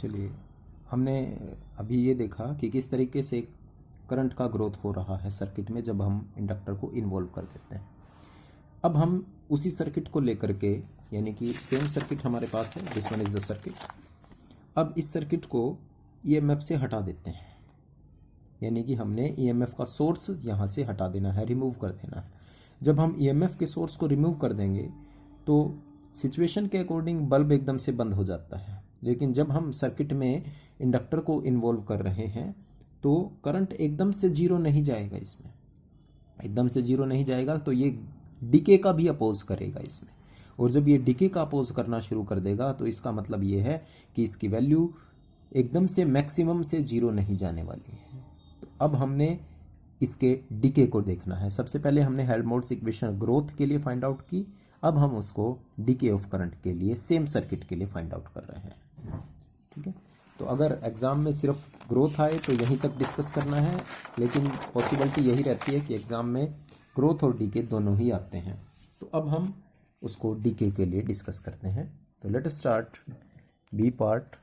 चलिए, हमने अभी ये देखा कि किस तरीके से करंट का ग्रोथ हो रहा है सर्किट में जब हम इंडक्टर को इन्वॉल्व कर देते हैं। अब हम उसी सर्किट को लेकर के, यानी कि सेम सर्किट हमारे पास है, this one is the circuit. अब इस सर्किट को ईएमएफ से हटा देते हैं, यानी कि हमने ईएमएफ का सोर्स यहाँ से हटा देना है, रिमूव कर देना है। जब हम ईएमएफ के सोर्स को रिमूव कर देंगे तो सिचुएशन के अकॉर्डिंग बल्ब एकदम से बंद हो जाता है, लेकिन जब हम सर्किट में इंडक्टर को इन्वॉल्व कर रहे हैं तो करंट एकदम से जीरो नहीं जाएगा। इसमें एकदम से जीरो नहीं जाएगा, तो ये डीके का भी अपोज करेगा इसमें, और जब ये डीके का अपोज करना शुरू कर देगा तो इसका मतलब ये है कि इसकी वैल्यू एकदम से मैक्सिमम से जीरो नहीं जाने वाली है। तो अब हमने इसके डीके को देखना है। सबसे पहले हमने हेल्महोल्ट्ज इक्वेशन ग्रोथ के लिए फाइंड आउट की, अब हम उसको डीके ऑफ करंट के लिए सेम सर्किट के लिए फाइंड आउट कर रहे हैं। ठीक है, तो अगर एग्जाम में सिर्फ ग्रोथ आए तो यहीं तक डिस्कस करना है, लेकिन पॉसिबिलिटी यही रहती है कि एग्जाम में ग्रोथ और डीके दोनों ही आते हैं। तो अब हम उसको डीके के लिए डिस्कस करते हैं। तो let us start b part,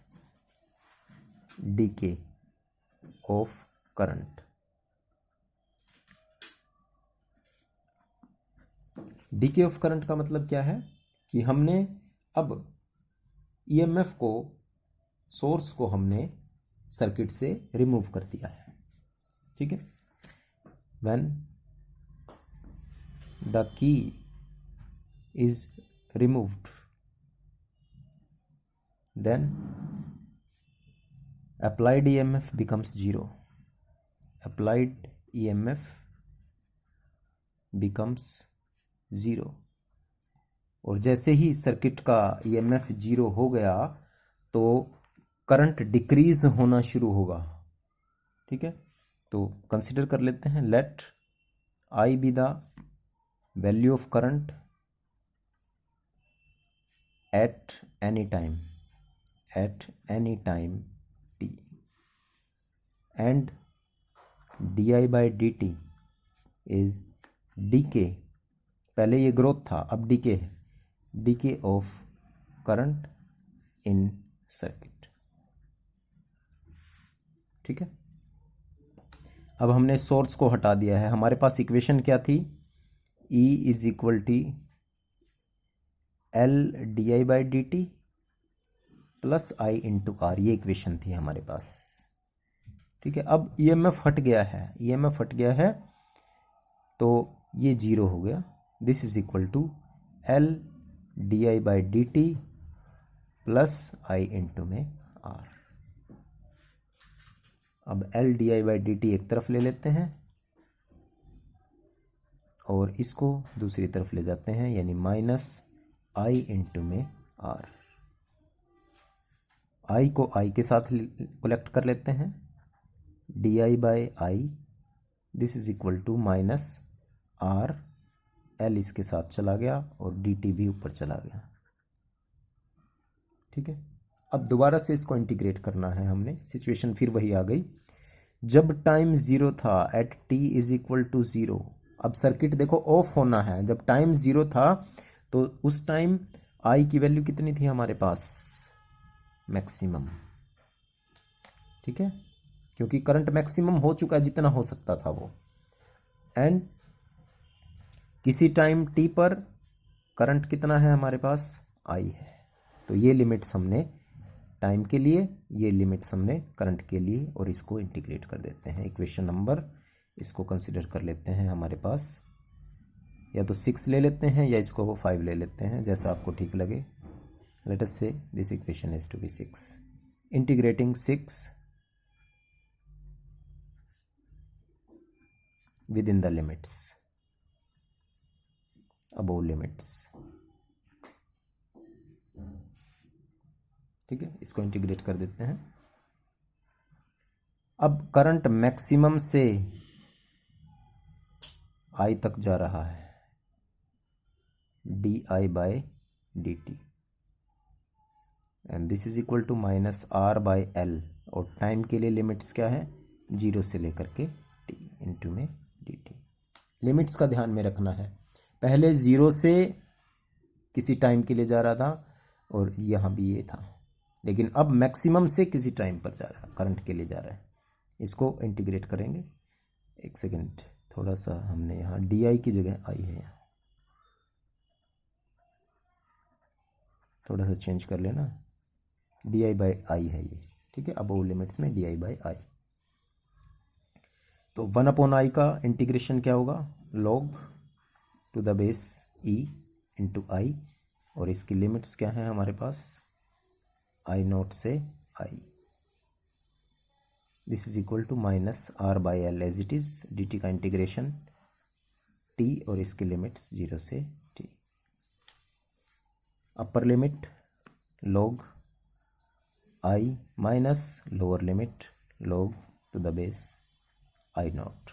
decay of current. Decay of current का मतलब क्या है कि हमने अब ईएमएफ को, सोर्स को हमने सर्किट से रिमूव कर दिया है। ठीक है, when the key is removed then applied EMF becomes zero. Applied EMF becomes zero. और जैसे ही सर्किट का EMF जीरो हो गया तो करंट डिक्रीज होना शुरू होगा। ठीक है, तो कंसिडर कर लेते हैं, let I be the value of current at any time t and di by dt is decay। पहले ये ग्रोथ था, अब डीके है, DK of current in circuit. ठीक है, अब हमने सोर्स को हटा दिया है। हमारे पास इक्वेशन क्या थी, E is equal to L d I by d t plus I into R, ये इक्वेशन थी हमारे पास। ठीक है, अब ईएमएफ हट गया है, ईएमएफ हट गया है तो ये जीरो हो गया। This is equal to L d I by d t plus I into में आर। अब L d I by d t एक तरफ ले लेते हैं और इसको दूसरी तरफ ले जाते हैं, यानी माइनस आई इंटू में आर। आई को आई के साथ कलेक्ट कर लेते हैं, d I by I, this is equal to minus R, L इसके साथ चला गया और डी टी भी ऊपर चला गया। ठीक है, अब दोबारा से इसको इंटीग्रेट करना है हमने, सिचुएशन फिर वही आ गई जब टाइम जीरो था, at t is equal to zero. अब सर्किट देखो ऑफ होना है, जब टाइम जीरो था तो उस टाइम आई की वैल्यू कितनी थी हमारे पास, मैक्सिमम। ठीक है, क्योंकि करंट मैक्सिमम हो चुका है जितना हो सकता था वो, एंड किसी टाइम टी पर करंट कितना है हमारे पास, आई है। तो ये लिमिट्स हमने टाइम के लिए, ये लिमिट्स हमने करंट के लिए, और इसको इंटीग्रेट कर देते हैं। इक्वेशन नंबर इसको कंसिडर कर लेते हैं हमारे पास, या तो 6 ले लेते हैं या इसको 5 ले लेते हैं, जैसा आपको ठीक लगे। Let us say this equation is to be 6, integrating 6 within the limits, above limits। ठीक है, इसको इंटीग्रेट कर देते हैं। अब करंट मैक्सिमम से आई तक जा रहा है, d I by d t, and this is equal to minus R by L, और टाइम के लिए लिमिट्स क्या है, जीरो से लेकर के टी इंटू में डी टी। लिमिट्स का ध्यान में रखना है, पहले जीरो से किसी टाइम के लिए जा रहा था और यहाँ भी ये था, लेकिन अब मैक्सिमम से किसी टाइम पर जा रहा है, करंट के लिए जा रहा है। इसको इंटीग्रेट करेंगे। एक सेकेंड, थोड़ा सा हमने यहाँ डी आई की जगह आई है, यहाँ थोड़ा सा चेंज कर लेना, डी आई बाई आई है ये, ठीक है। अब वो लिमिट्स में डी आई बाई आई, तो 1/i का इंटीग्रेशन क्या होगा, log to the base e into I, और इसकी लिमिट्स क्या है हमारे पास, आई नॉट से I, this is equal to minus R by L as it is, D T का इंटीग्रेशन t और इसकी लिमिट्स 0 से t। Upper limit log I minus lower limit log to the base I not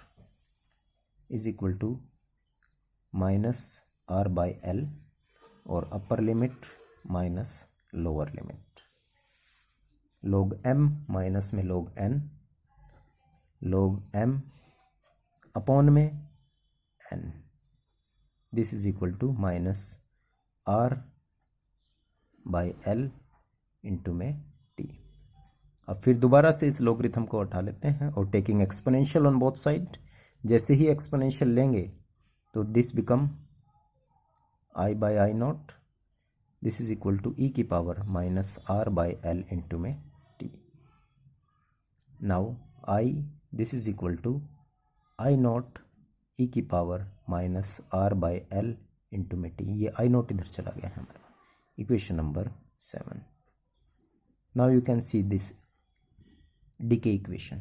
is equal to minus R by L, और upper limit minus lower limit log m minus में log n, log m upon में n, this is equal to minus R by L into में t। अब फिर दोबारा से इस logarithm को उठा लेते हैं और taking exponential on both side, जैसे ही एक्सपोनेंशियल लेंगे तो this become I by I not, this is equal to E की power minus R by L into में T. Now I, this is equal to I not E की power minus R by L into में T, ये I not इधर चला गया है हमारा, equation number 7। Now you can see this decay equation.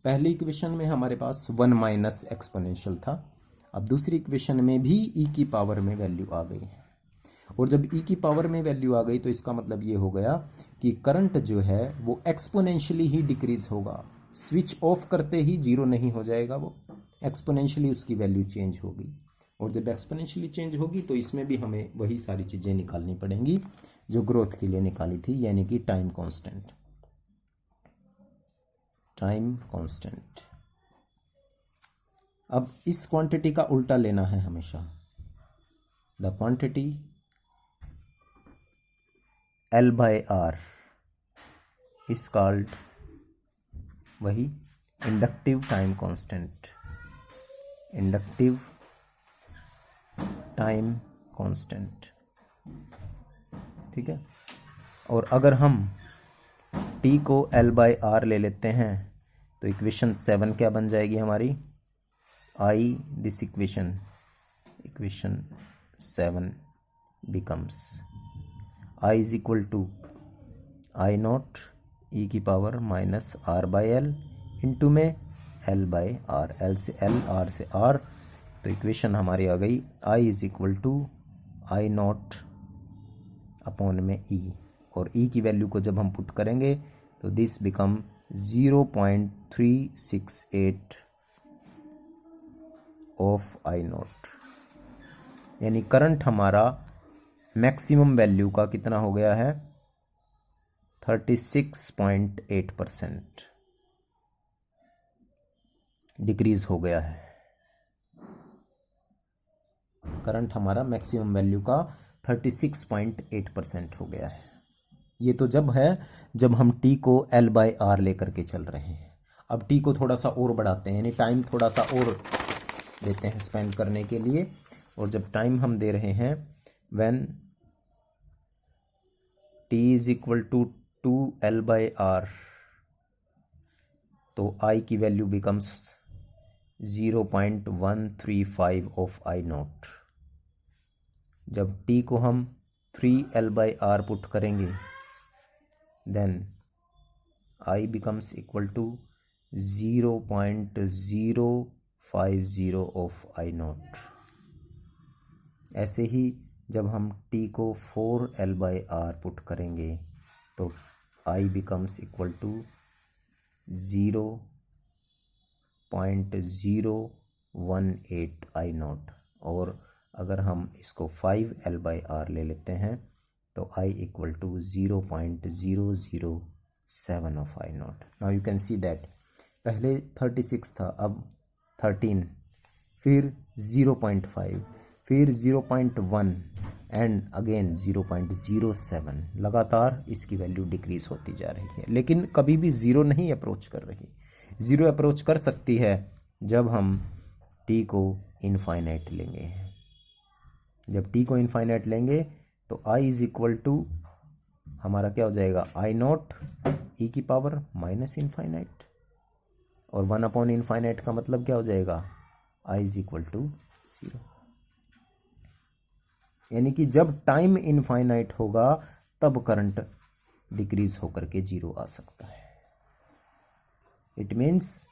पहली इक्वेशन में हमारे पास 1 माइनस एक्सपोनेंशियल था, अब दूसरी इक्वेशन में भी ई की पावर में वैल्यू आ गई है, और जब ई की पावर में वैल्यू आ गई तो इसका मतलब ये हो गया कि करंट जो है वो एक्सपोनेंशियली ही डिक्रीज होगा, स्विच ऑफ करते ही जीरो नहीं हो जाएगा, वो एक्सपोनेंशियली उसकी वैल्यू चेंज होगी, और जब एक्सपोनेंशियली चेंज होगी तो इसमें भी हमें वही सारी चीज़ें निकालनी पड़ेंगी जो ग्रोथ के लिए निकाली थी, यानी कि टाइम कांस्टेंट, टाइम कांस्टेंट। अब इस क्वांटिटी का उल्टा लेना है हमेशा, the quantity L by R is called वही inductive time constant, inductive time constant, ठीक है। और अगर हम t को L बाय आर ले लेते हैं तो इक्वेशन 7 क्या बन जाएगी हमारी, I, this equation 7 becomes I is equal to I not e की power minus R by L into में L बाई आर, L से L, R से R, तो इक्वेशन हमारी आ गई I is equal to I not upon में E, और E की वैल्यू को जब हम पुट करेंगे तो this become 0.368 of I not, यानी करंट हमारा मैक्सिमम वैल्यू का कितना हो गया है, 36.8% डिक्रीज हो गया है। करंट हमारा मैक्सिमम वैल्यू का 36.8% हो गया है। ये तो जब है जब हम t को L बाई आर लेकर के चल रहे हैं। अब t को थोड़ा सा और बढ़ाते हैं, यानी टाइम थोड़ा सा और देते हैं स्पेंड करने के लिए, और जब टाइम हम दे रहे हैं when t is equal to 2L by R, तो I की value becomes 0.135 of I naught. जब t को हम 3L बाई आर पुट करेंगे then I becomes equal to 0.050 of I naught. ऐसे ही जब हम t को 4L बाई आर पुट करेंगे तो I becomes equal to 0.018 I naught, और अगर हम इसको 5L बाई आर ले लेते हैं तो I equal to 0.007 of I naught. Now you can see that पहले 36 था, अब 13, फिर 0.5, फिर 0.1, एंड अगेन 0.07, लगातार इसकी वैल्यू डिक्रीज होती जा रही है, लेकिन कभी भी ज़ीरो नहीं अप्रोच कर रही। ज़ीरो अप्रोच कर सकती है जब हम t को इनफाइनाइट लेंगे। जब t को इनफाइनाइट लेंगे तो i इज इक्वल टू हमारा क्या हो जाएगा, आई नॉट e की पावर माइनस इनफाइनाइट, और 1 अपॉन इनफाइनाइट का मतलब क्या हो जाएगा, i इज इक्वल टू 0। यानी कि जब टाइम इनफाइनाइट होगा तब करंट डिक्रीज होकर के 0 आ सकता है। इट मीन्स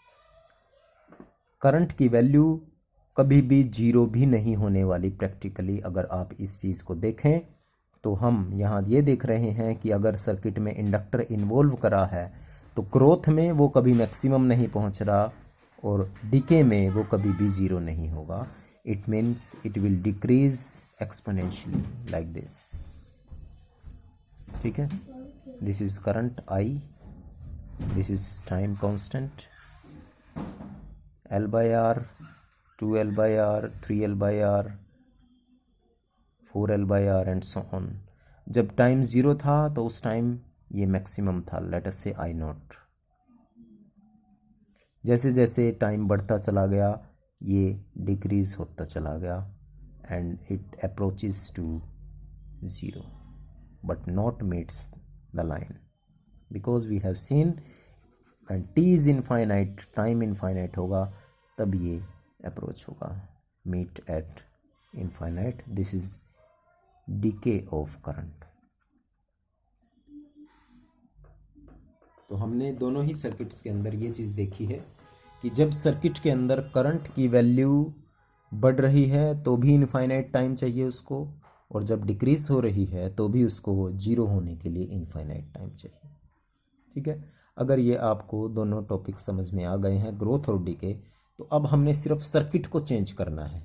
करंट की वैल्यू कभी भी 0 भी नहीं होने वाली प्रैक्टिकली। अगर आप इस चीज़ को देखें तो हम यहाँ ये देख रहे हैं कि अगर सर्किट में इंडक्टर इन्वॉल्व करा है तो ग्रोथ में वो कभी मैक्सिमम नहीं पहुँच रहा और डिके में वो कभी भी 0 नहीं होगा। It means it will decrease exponentially like this. ठीक है, this is current I, this is time constant L by R, 2L by R, 3L by R, 4L by R and so on. जब time 0 था तो उस time ये maximum था, late us से आई not. जैसे जैसे टाइम बढ़ता चला गया ये डिक्रीज होता चला गया and it approaches to 0 but not meets the line, because we have seen and t is infinite, time infinite होगा तब ये अप्रोच होगा, meet at infinite. This is decay of current. तो हमने दोनों ही सर्किट्स के अंदर ये चीज़ देखी है कि जब सर्किट के अंदर करंट की वैल्यू बढ़ रही है तो भी इनफाइनाइट टाइम चाहिए उसको, और जब डिक्रीज हो रही है तो भी उसको 0 होने के लिए इनफाइनाइट टाइम चाहिए। ठीक है, अगर ये आपको दोनों टॉपिक समझ में आ गए हैं, ग्रोथ और डिके, तो अब हमने सिर्फ सर्किट को चेंज करना है।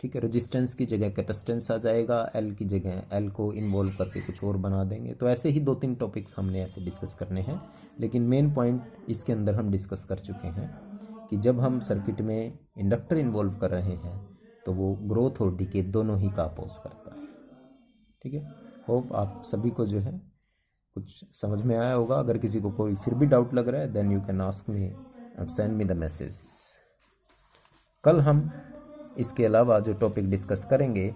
ठीक है, रेजिस्टेंस की जगह कैपेसिटेंस आ जाएगा, एल की जगह एल को इन्वॉल्व करके कुछ और बना देंगे। तो ऐसे ही 2-3 टॉपिक्स हमने ऐसे डिस्कस करने हैं, लेकिन मेन पॉइंट इसके अंदर हम डिस्कस कर चुके हैं कि जब हम सर्किट में इंडक्टर इन्वॉल्व कर रहे हैं तो वो ग्रोथ और डिके दोनों ही का अपोज करता है। ठीक है, होप आप सभी को जो है कुछ समझ में आया होगा। अगर किसी को कोई फिर भी डाउट लग रहा है then you can ask me and send me the message. कल हम इसके अलावा जो टॉपिक डिस्कस करेंगे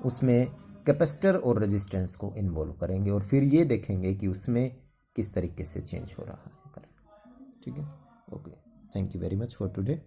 उसमें कैपेसिटर और रेजिस्टेंस को इन्वॉल्व करेंगे और फिर ये देखेंगे कि उसमें किस तरीके से चेंज हो रहा है करंट। ठीक है, okay, thank you very much for today.